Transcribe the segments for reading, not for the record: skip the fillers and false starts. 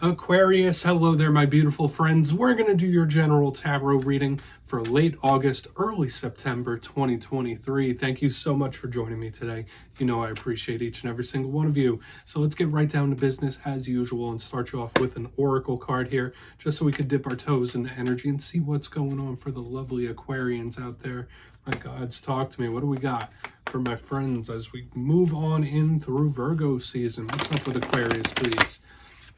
Aquarius, hello there, my beautiful friends. We're going to do your general tarot reading for late August, early September 2023. Thank you so much for joining me today. You know I appreciate each and every single one of you. So let's get right down to business as usual and start you off with an oracle card here, just so we could dip our toes into energy and see what's going on for the lovely Aquarians out there. My gods, talk to me. What do we got for my friends as we move on in through Virgo season? What's up with Aquarius, please?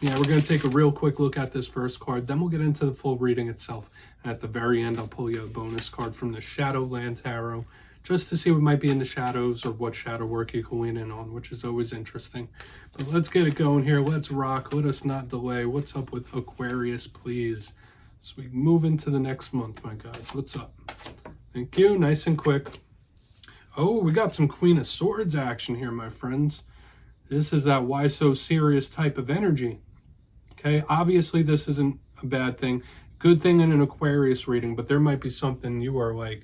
Yeah, we're going to take a real quick look at this first card, then we'll get into the full reading itself. And at the very end, I'll pull you a bonus card from the Shadowland Tarot, just to see what might be in the shadows or what shadow work you can lean in on, which is always interesting. But let's get it going here. Let's rock. Let us not delay. What's up with Aquarius, please? So we move into the next month, my guys. What's up? Thank you. Nice and quick. Oh, we got some Queen of Swords action here, my friends. This is that why so serious type of energy. Okay, obviously this isn't a bad thing. Good thing in an Aquarius reading, but there might be something you are like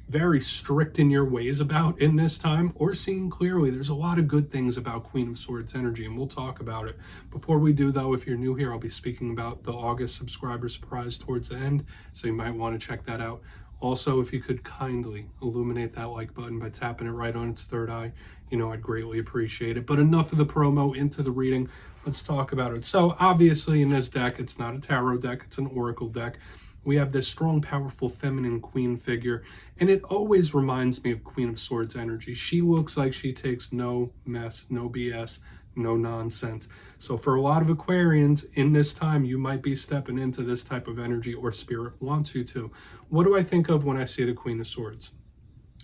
very strict in your ways about in this time, or seeing clearly. There's a lot of good things about Queen of Swords energy, and we'll talk about it. Before we do though, if you're new here, I'll be speaking about the August subscriber surprise towards the end, so you might want to check that out. Also, if you could kindly illuminate that like button by tapping it right on its third eye, you know I'd greatly appreciate it. But enough of the promo, into the reading. Let's talk about it. So obviously in this deck, it's not a tarot deck, it's an oracle deck. We have this strong, powerful, feminine queen figure, and it always reminds me of Queen of Swords energy. She looks like she takes no mess, no BS, no nonsense. So for a lot of Aquarians in this time, you might be stepping into this type of energy, or spirit wants you to. What do I think of when I see the Queen of Swords?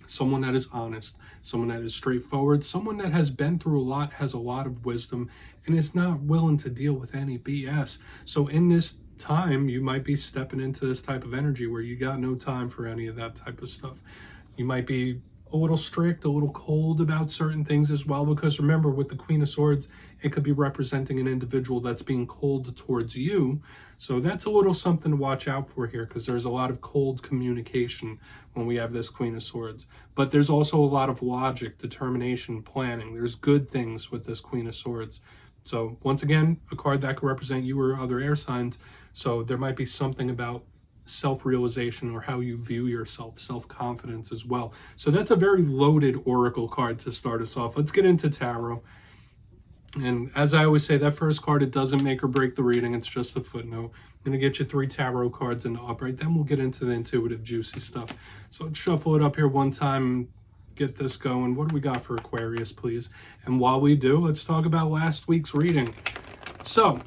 Someone that is honest, someone that is straightforward, someone that has been through a lot, has a lot of wisdom, and is not willing to deal with any BS. So in this time, you might be stepping into this type of energy where you got no time for any of that type of stuff. You might be a little strict, a little cold about certain things as well, because remember, with the Queen of Swords, it could be representing an individual that's being cold towards you. So that's a little something to watch out for here, because there's a lot of cold communication when we have this Queen of Swords. But there's also a lot of logic, determination, planning. There's good things with this Queen of Swords. So once again, a card that could represent you or other air signs. So there might be something about self-realization or how you view yourself, self-confidence as well. So that's a very loaded oracle card to start us off. Let's get into tarot. And as I always say, that first card, it doesn't make or break the reading. It's just a footnote. I'm going to get you 3 tarot cards in the upright. Then we'll get into the intuitive, juicy stuff. So let's shuffle it up here one time, get this going. What do we got for Aquarius, please? And while we do, let's talk about last week's reading. So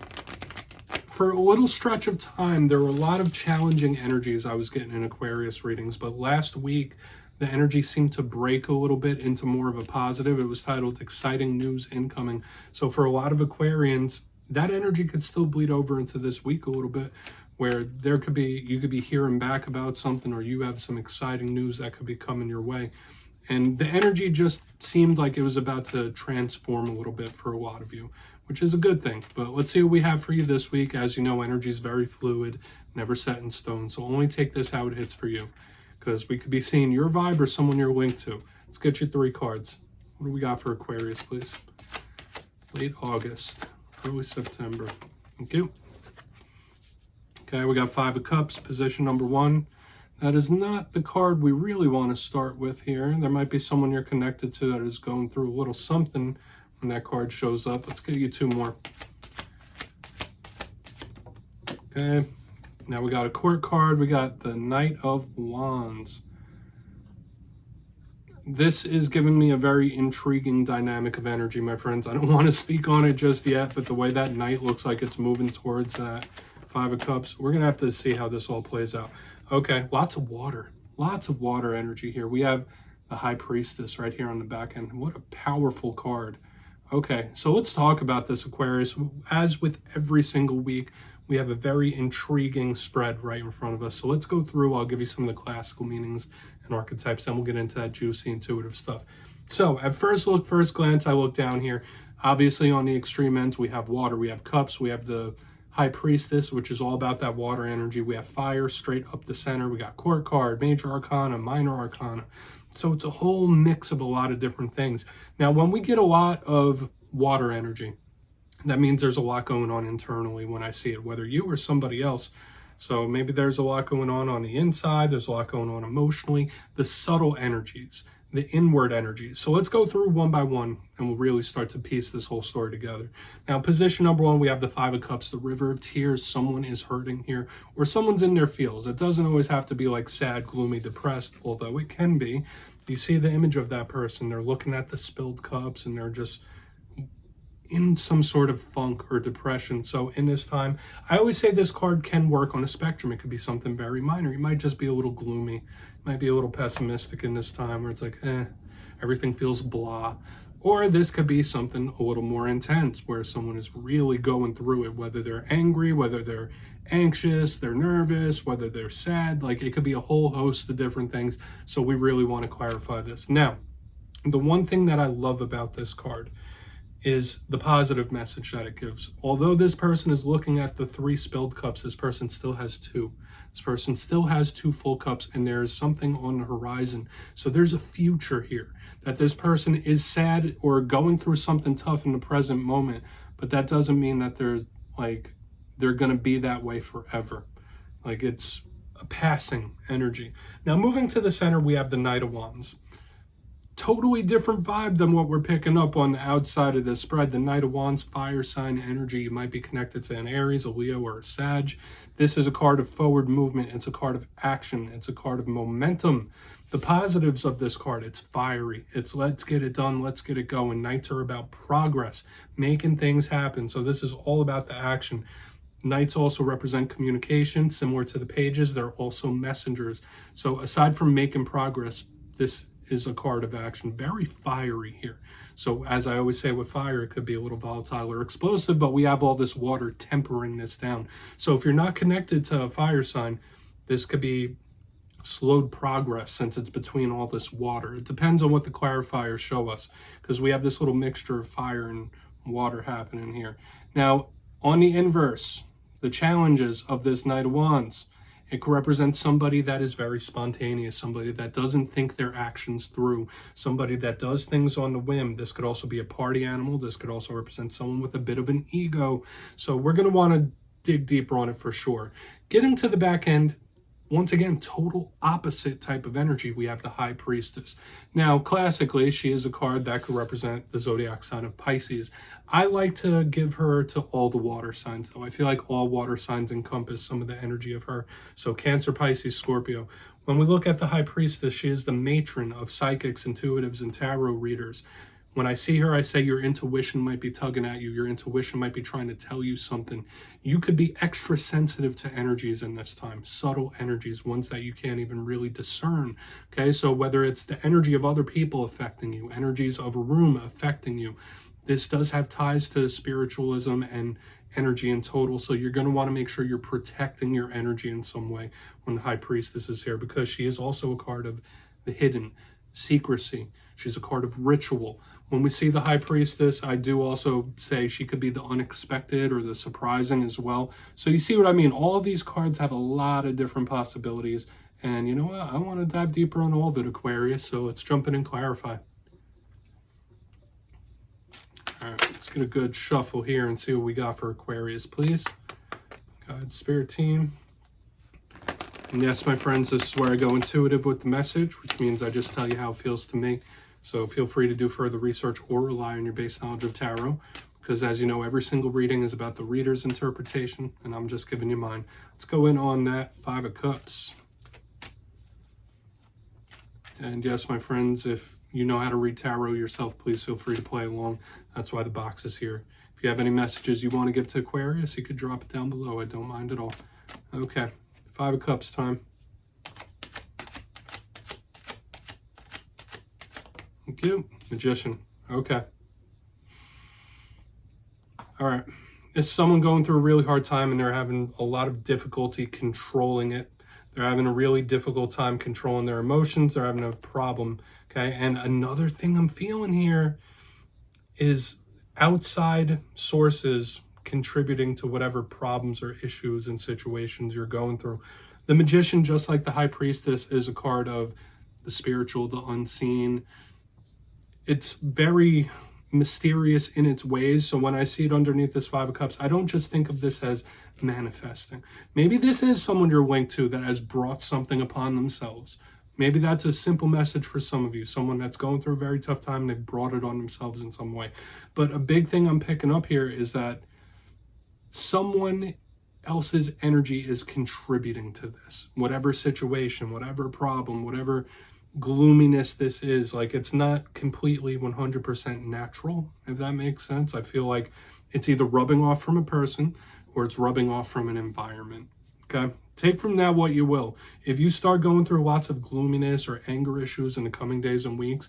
for a little stretch of time, there were a lot of challenging energies I was getting in Aquarius readings, but last week, the energy seemed to break a little bit into more of a positive. It was titled Exciting News Incoming. So for a lot of Aquarians, that energy could still bleed over into this week a little bit, where there could be, you could be hearing back about something, or you have some exciting news that could be coming your way. And the energy just seemed like it was about to transform a little bit for a lot of you, which is a good thing. But let's see what we have for you this week. As you know, energy is very fluid, never set in stone. So only take this how it hits for you, because we could be seeing your vibe or someone you're linked to. Let's get you 3 cards. What do we got for Aquarius, please? Late August, early September. Thank you. Okay, we got 5 of Cups, position number 1. That is not the card we really want to start with here. There might be someone you're connected to that is going through a little something when that card shows up. Let's get you 2 more. Okay, now we got a court card. We got the Knight of Wands. This is giving me a very intriguing dynamic of energy, my friends. I don't want to speak on it just yet, but the way that Knight looks like it's moving towards that 5 of Cups, we're going to have to see how this all plays out. Okay, lots of water energy here. We have the High Priestess right here on the back end. What a powerful card. Okay, so let's talk about this, Aquarius. As with every single week, we have a very intriguing spread right in front of us. So let's go through. I'll give you some of the classical meanings and archetypes, then we'll get into that juicy, intuitive stuff. So at first look, first glance, I look down here. Obviously on the extreme ends, we have water, we have cups, we have the High Priestess, which is all about that water energy. We have fire straight up the center. We got court card, major arcana, minor arcana. So it's a whole mix of a lot of different things. Now, when we get a lot of water energy, that means there's a lot going on internally when I see it, whether you or somebody else. So maybe there's a lot going on the inside, there's a lot going on emotionally, the subtle energies, the inward energies. So let's go through one by one and we'll really start to piece this whole story together. Now, position number one, we have the Five of Cups, the River of Tears. Someone is hurting here, or someone's in their feels. It doesn't always have to be like sad, gloomy, depressed, although it can be. You see the image of that person, they're looking at the spilled cups and they're just in some sort of funk or depression. So in this time, I always say this card can work on a spectrum. It could be something very minor. You might just be a little gloomy, might be a little pessimistic in this time where it's like, everything feels blah. Or this could be something a little more intense where someone is really going through it, whether they're angry, whether they're anxious, they're nervous, whether they're sad. Like, it could be a whole host of different things. So we really want to clarify this. Now, the one thing that I love about this card is the positive message that it gives. Although this person is looking at the 3 spilled cups, this person still has 2. This person still has 2 full cups, and there is something on the horizon. So there's a future here, that this person is sad or going through something tough in the present moment, but that doesn't mean that they're gonna be that way forever. Like, it's a passing energy. Now, moving to the center, we have the Knight of Wands. Totally different vibe than what we're picking up on the outside of this spread. The Knight of Wands, fire sign energy. You might be connected to an Aries, a Leo, or a Sag. This is a card of forward movement. It's a card of action. It's a card of momentum. The positives of this card, it's fiery. It's let's get it done. Let's get it going. Knights are about progress, making things happen. So this is all about the action. Knights also represent communication. Similar to the pages, they're also messengers. So aside from making progress, this is a card of action, very fiery here. So as I always say with fire, it could be a little volatile or explosive, but we have all this water tempering this down. So if you're not connected to a fire sign, this could be slowed progress since it's between all this water. It depends on what the clarifiers show us, because we have this little mixture of fire and water happening here. Now, on the inverse, the challenges of this Knight of Wands, it could represent somebody that is very spontaneous, somebody that doesn't think their actions through, somebody that does things on the whim. This could also be a party animal. This could also represent someone with a bit of an ego. So we're going to want to dig deeper on it for sure. Getting to the back end, once again, total opposite type of energy. We have the High Priestess. Now, classically, she is a card that could represent the zodiac sign of Pisces. I like to give her to all the water signs, though. I feel like all water signs encompass some of the energy of her. So Cancer, Pisces, Scorpio. When we look at the High Priestess, she is the matron of psychics, intuitives, and tarot readers. When I see her, I say your intuition might be tugging at you. Your intuition might be trying to tell you something. You could be extra sensitive to energies in this time, subtle energies, ones that you can't even really discern. Okay, so whether it's the energy of other people affecting you, energies of a room affecting you, this does have ties to spiritualism and energy in total. So you're going to want to make sure you're protecting your energy in some way when the High Priestess is here, because she is also a card of the hidden, secrecy. She's a card of ritual. When we see the High Priestess, I do also say she could be the unexpected or the surprising as well. So you see what I mean? All of these cards have a lot of different possibilities. And you know what? I want to dive deeper on all of it, Aquarius. So let's jump in and clarify. All right, let's get a good shuffle here and see what we got for Aquarius, please. God, Spirit Team. And yes, my friends, this is where I go intuitive with the message, which means I just tell you how it feels to me. So feel free to do further research or rely on your base knowledge of tarot, because as you know, every single reading is about the reader's interpretation, and I'm just giving you mine. Let's go in on that Five of Cups. And yes, my friends, if you know how to read tarot yourself, please feel free to play along. That's why the box is here. If you have any messages you want to give to Aquarius, you could drop it down below. I don't mind at all. Okay, Five of Cups time. Thank you. Magician. Okay. All right. This is someone going through a really hard time and they're having a lot of difficulty controlling it. They're having a really difficult time controlling their emotions. They're having a problem. Okay. And another thing I'm feeling here is outside sources contributing to whatever problems or issues and situations you're going through. The Magician, just like the High Priestess, is a card of the spiritual, the unseen. It's very mysterious in its ways. So when I see it underneath this Five of Cups, I don't just think of this as manifesting. Maybe this is someone you're linked to that has brought something upon themselves. Maybe that's a simple message for some of you, someone that's going through a very tough time and they've brought it on themselves in some way. But a big thing I'm picking up here is that someone else's energy is contributing to this. Whatever situation, whatever problem, whatever gloominess this is, like, it's not completely 100% natural, if that makes sense. I feel like it's either rubbing off from a person or it's rubbing off from an environment. Okay, take from that what you will. If you start going through lots of gloominess or anger issues in the coming days and weeks,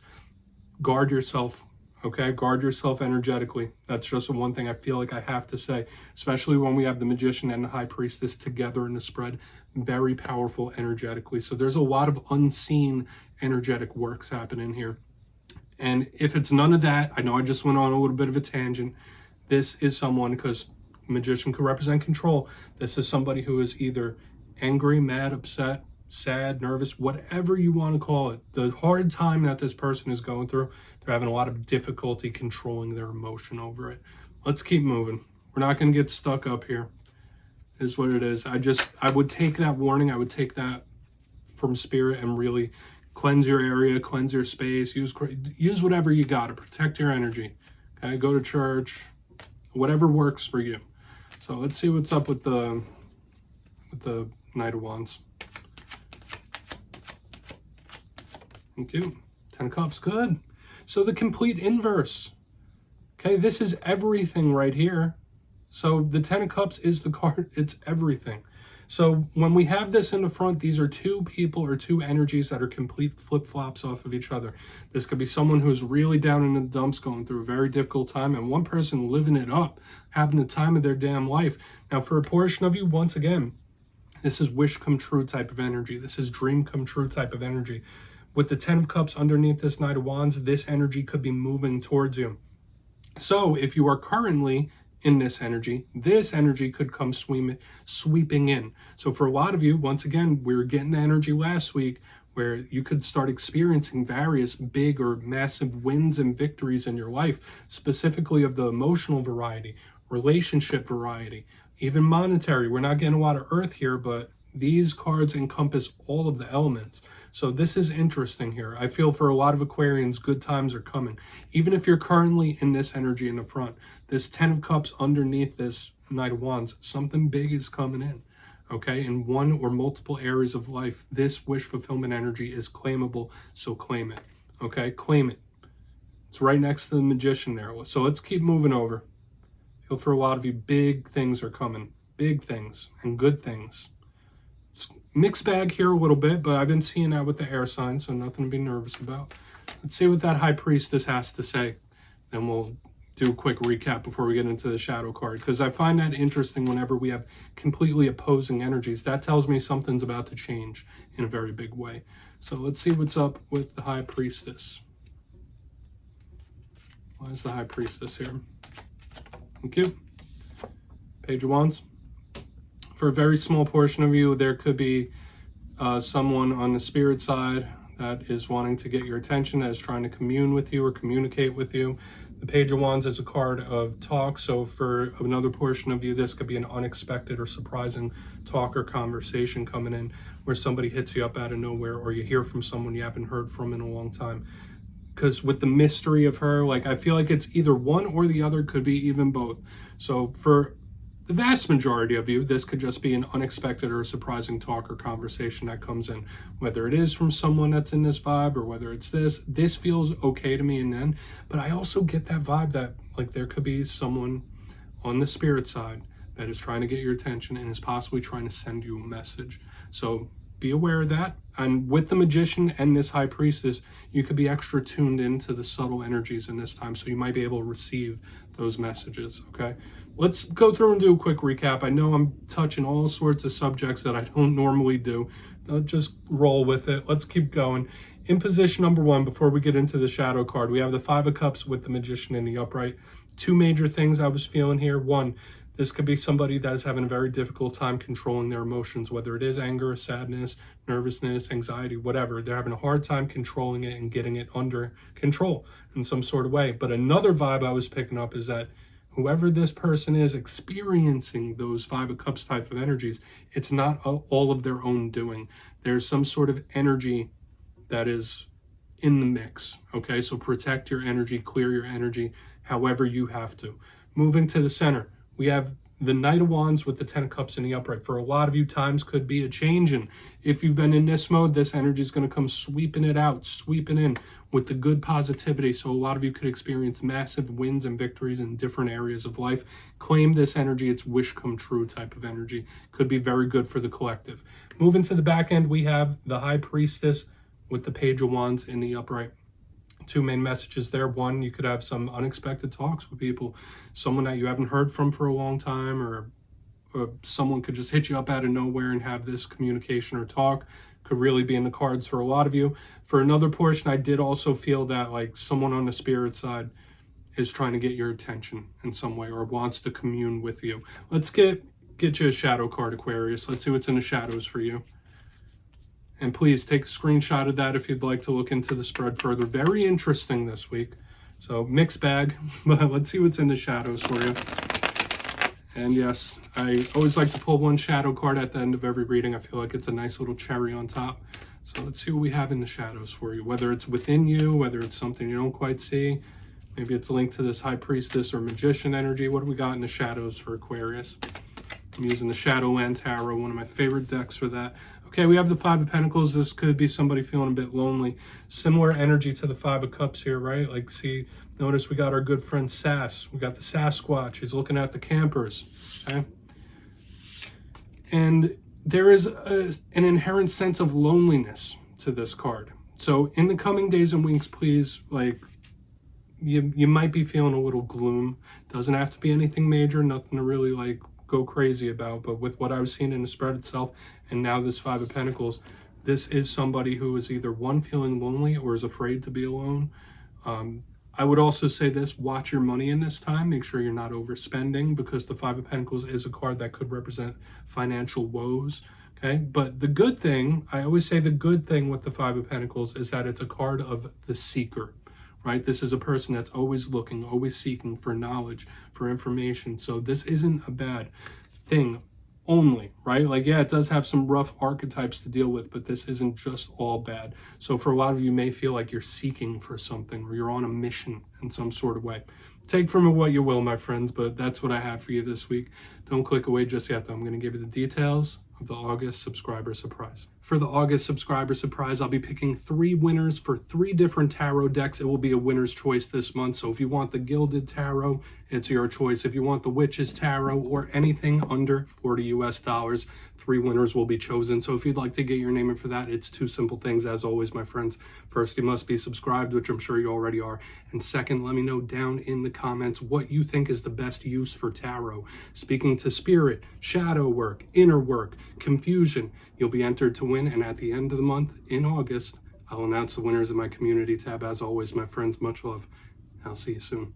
guard yourself. Okay, guard yourself energetically. That's just the one thing I feel like I have to say, especially when we have the Magician and the High Priestess together in the spread. Very powerful energetically. So there's a lot of unseen energetic works happening here. And if it's none of that, I know I just went on a little bit of a tangent. This is someone, because Magician could represent control. This is somebody who is either angry, mad, upset, sad, nervous, whatever you want to call it. The hard time that this person is going through, they're having a lot of difficulty controlling their emotion over it. Let's keep moving. We're not going to get stuck up here, is what it is. I would take that warning. I would take that from spirit and really cleanse your area, cleanse your space, use whatever you got to protect your energy. Okay, go to church, whatever works for you. So let's see what's up with the Knight of Wands. Thank you. 10 of Cups, good. So the complete inverse. Okay, this is everything right here. So the 10 of Cups is the card, it's everything. So when we have this in the front, these are two people or two energies that are complete flip-flops off of each other. This could be someone who's really down in the dumps, going through a very difficult time, and one person living it up, having the time of their damn life. Now, for a portion of you, once again, this is wish come true type of energy. This is dream come true type of energy. With the 10 of Cups underneath this Knight of Wands, this energy could be moving towards you. So if you are currently in this energy could come sweeping in. So for a lot of you, once again, we were getting the energy last week where you could start experiencing various big or massive wins and victories in your life, specifically of the emotional variety, relationship variety, even monetary. We're not getting a lot of earth here, but these cards encompass all of the elements. So this is interesting here. I feel for a lot of Aquarians, good times are coming. Even if you're currently in this energy in the front, this 10 of Cups underneath this Knight of Wands, something big is coming in. Okay, in one or multiple areas of life, this wish fulfillment energy is claimable, so claim it. Okay, claim it. It's right next to the Magician there. So let's keep moving over. I feel for a lot of you, big things are coming. Big things and good things. Mixed bag here a little bit, but I've been seeing that with the air sign, so nothing to be nervous about. Let's see what that High Priestess has to say. Then we'll do a quick recap before we get into the shadow card, because I find that interesting whenever we have completely opposing energies. That tells me something's about to change in a very big way. So let's see what's up with the High Priestess. Why is the High Priestess here? Thank you. Page of Wands. For a very small portion of you, there could be someone on the spirit side that is wanting to get your attention, that is trying to commune with you or communicate with you. The Page of Wands is a card of talk, so for another portion of you, this could be an unexpected or surprising talk or conversation coming in where somebody hits you up out of nowhere, or you hear from someone you haven't heard from in a long time. Because with the mystery of her, like, I feel like it's either one or the other, could be even both. So for the vast majority of you, this could just be an unexpected or surprising talk or conversation that comes in. Whether it is from someone that's in this vibe or whether it's this feels okay to me and then. But I also get that vibe that, like, there could be someone on the spirit side that is trying to get your attention and is possibly trying to send you a message. So be aware of that. And with the Magician and this High Priestess, you could be extra tuned into the subtle energies in this time, so you might be able to receive those messages, okay? Let's go through and do a quick recap. I know I'm touching all sorts of subjects that I don't normally do. Just roll with it. Let's keep going. In position number one, before we get into the shadow card, we have the Five of Cups with the Magician in the upright. Two major things I was feeling here. One, This could be somebody that is having a very difficult time controlling their emotions, whether it is anger, sadness, nervousness, anxiety, whatever. They're having a hard time controlling it and getting it under control in some sort of way. But another vibe I was picking up is that whoever this person is experiencing those 5 of Cups type of energies, it's not all of their own doing. There's some sort of energy that is in the mix, okay? So protect your energy, clear your energy, however you have to. Moving to the center, we have the Knight of Wands with the 10 of Cups in the upright. For a lot of you, times could be a change. And if you've been in this mode, this energy is going to come sweeping it out, sweeping in with the good positivity. So a lot of you could experience massive wins and victories in different areas of life. Claim this energy. It's wish come true type of energy. Could be very good for the collective. Moving to the back end, we have the High Priestess with the Page of Wands in the upright. 2 main messages there. One, you could have some unexpected talks with people, someone that you haven't heard from for a long time, or someone could just hit you up out of nowhere and have this communication or talk. Could really be in the cards for a lot of you. For another portion, I did also feel that like someone on the spirit side is trying to get your attention in some way or wants to commune with you. Let's get you a shadow card, Aquarius. Let's see what's in the shadows for you. And please take a screenshot of that if you'd like to look into the spread further. Very interesting this week. So mixed bag, but let's see what's in the shadows for you. And yes, I always like to pull one shadow card at the end of every reading. I feel like it's a nice little cherry on top. So let's see what we have in the shadows for you. Whether it's within you, whether it's something you don't quite see. Maybe it's linked to this High Priestess or Magician energy. What do we got in the shadows for Aquarius? I'm using the Shadowland Tarot, one of my favorite decks for that. Okay, we have the 5 of Pentacles. This could be somebody feeling a bit lonely. Similar energy to the 5 of Cups here, right? Like, see, notice we got our good friend Sass. We got the Sasquatch. He's looking at the campers, okay? And there is an inherent sense of loneliness to this card. So in the coming days and weeks, please, like, you might be feeling a little gloom. Doesn't have to be anything major, nothing to really, like, go crazy about, but with what I was seeing in the spread itself and now this 5 of Pentacles, this is somebody who is either one, feeling lonely or is afraid to be alone. I would also say this, watch your money in this time. Make sure you're not overspending, because the 5 of Pentacles is a card that could represent financial woes. Okay, but the good thing, I always say the good thing with the 5 of Pentacles is that it's a card of the seeker. Right? This is a person that's always looking, always seeking for knowledge, for information. So this isn't a bad thing only, right? Like, yeah, it does have some rough archetypes to deal with, but this isn't just all bad. So for a lot of you may feel like you're seeking for something or you're on a mission in some sort of way. Take from it what you will, my friends, but that's what I have for you this week. Don't click away just yet, though. I'm going to give you the details of the August subscriber surprise. For the August subscriber surprise, I'll be picking 3 winners for 3 different tarot decks. It will be a winner's choice this month. So if you want the Gilded Tarot, it's your choice. If you want the Witch's Tarot or anything under $40 US, 3 winners will be chosen. So if you'd like to get your name in for that, it's 2 simple things, as always, my friends. First, you must be subscribed, which I'm sure you already are. And second, let me know down in the comments what you think is the best use for tarot. Speaking to spirit, shadow work, inner work, confusion, you'll be entered to win. And at the end of the month, in August, I'll announce the winners in my community tab. As always, my friends, much love. I'll see you soon.